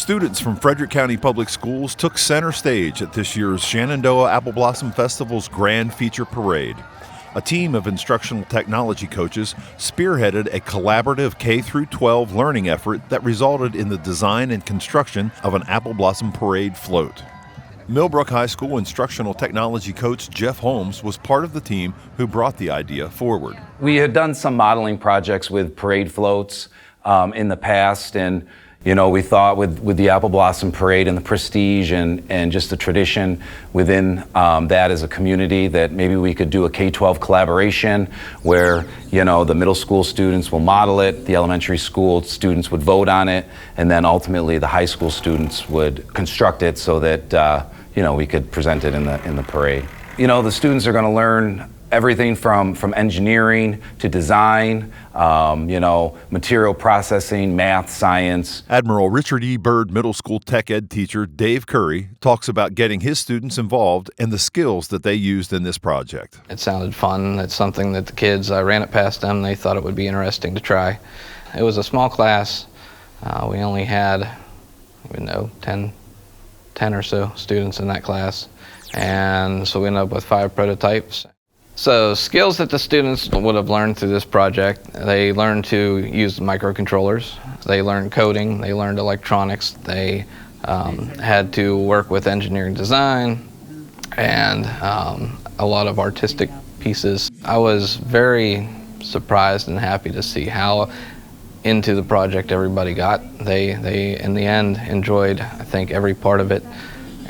Students from Frederick County Public Schools took center stage at this year's Shenandoah Apple Blossom Festival's Grand Feature Parade. A team of instructional technology coaches spearheaded a collaborative K-12 learning effort that resulted in the design and construction of an Apple Blossom Parade float. Millbrook High School instructional technology coach Jeff Holmes was part of the team who brought the idea forward. We had done some modeling projects with parade floats in the past, and we thought with the Apple Blossom Parade and the prestige and just the tradition within that as a community, that maybe we could do a K-12 collaboration where, the middle school students will model it, the elementary school students would vote on it, and then ultimately the high school students would construct it so that, we could present it in the parade. The students are going to learn everything from engineering to design, material processing, math, science. Admiral Richard E. Byrd Middle School Tech Ed teacher Dave Curry talks about getting his students involved and the skills that they used in this project. It sounded fun. It's something that the kids, I ran it past them, they thought it would be interesting to try. It was a small class. We only had, 10 or so students in that class. And so we ended up with 5 prototypes. So skills that the students would have learned through this project, they learned to use microcontrollers, they learned coding, they learned electronics, they had to work with engineering design and a lot of artistic pieces. I was very surprised and happy to see how into the project everybody got. They in the end enjoyed, I think, every part of it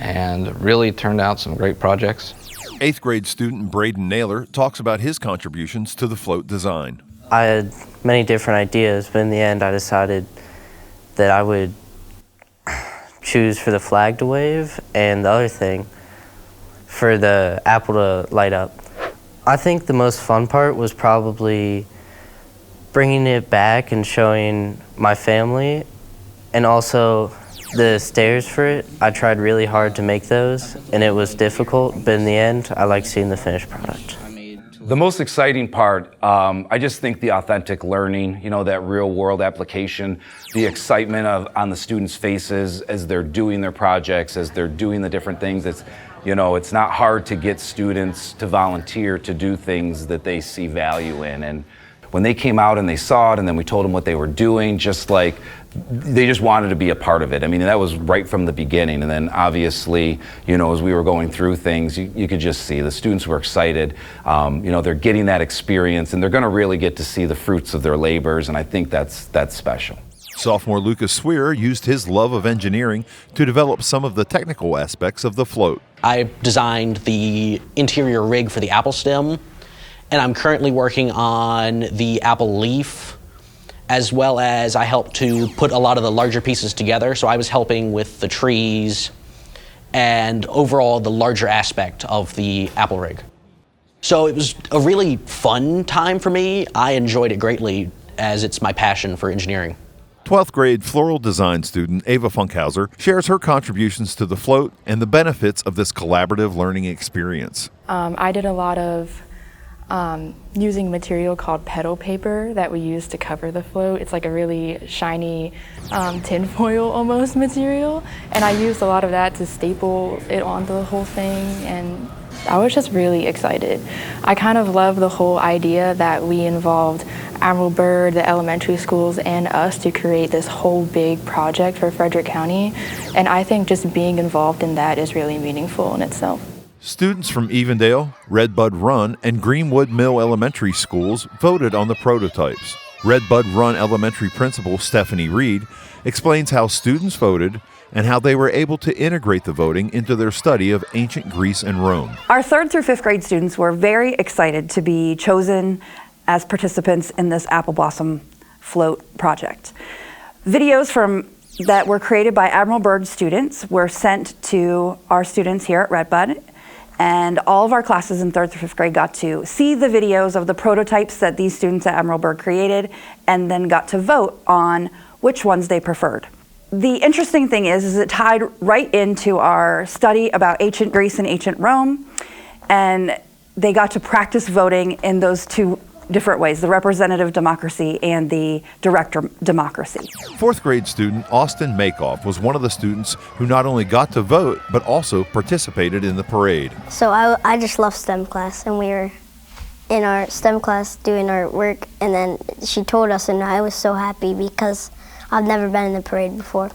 and really turned out some great projects. 8th grade student Braden Naylor talks about his contributions to the float design. I had many different ideas, but in the end I decided that I would choose for the flag to wave and the other thing for the apple to light up. I think the most fun part was probably bringing it back and showing my family, and also the stairs for it. I tried really hard to make those, and it was difficult, but in the end, I like seeing the finished product. The most exciting part, I just think the authentic learning, that real world application, the excitement on the students' faces as they're doing their projects, as they're doing the different things. It's not hard to get students to volunteer to do things that they see value in. And when they came out and they saw it, and then we told them what they were doing, they just wanted to be a part of it. I mean, that was right from the beginning. And then obviously, as we were going through things, you could just see the students were excited. They're getting that experience, and they're going to really get to see the fruits of their labors. And I think that's special. Sophomore Lucas Swear used his love of engineering to develop some of the technical aspects of the float. I designed the interior rig for the apple stem, and I'm currently working on the apple leaf, as well as I helped to put a lot of the larger pieces together. So I was helping with the trees and overall the larger aspect of the apple rig. So it was a really fun time for me. I enjoyed it greatly, as it's my passion for engineering. 12th grade floral design student Ava Funkhauser shares her contributions to the float and the benefits of this collaborative learning experience. I did a lot of using material called petal paper that we use to cover the float. It's like a really shiny tinfoil almost material, and I used a lot of that to staple it onto the whole thing, and I was just really excited. I kind of love the whole idea that we involved Admiral Byrd, the elementary schools, and us to create this whole big project for Frederick County, and I think just being involved in that is really meaningful in itself. Students from Evendale, Redbud Run, and Greenwood Mill Elementary Schools voted on the prototypes. Redbud Run Elementary Principal Stephanie Reed explains how students voted and how they were able to integrate the voting into their study of ancient Greece and Rome. Our 3rd through 5th grade students were very excited to be chosen as participants in this Apple Blossom Float project. Videos that were created by Admiral Byrd students were sent to our students here at Redbud, and all of our classes in 3rd through 5th grade got to see the videos of the prototypes that these students at Admiral Byrd created, and then got to vote on which ones they preferred. The interesting thing is it tied right into our study about ancient Greece and ancient Rome, and they got to practice voting in those two different ways, the representative democracy and the direct democracy. Fourth grade student Austin Makoff was one of the students who not only got to vote, but also participated in the parade. So I just love STEM class, and we were in our STEM class doing our work, and then she told us, and I was so happy because I've never been in the parade before.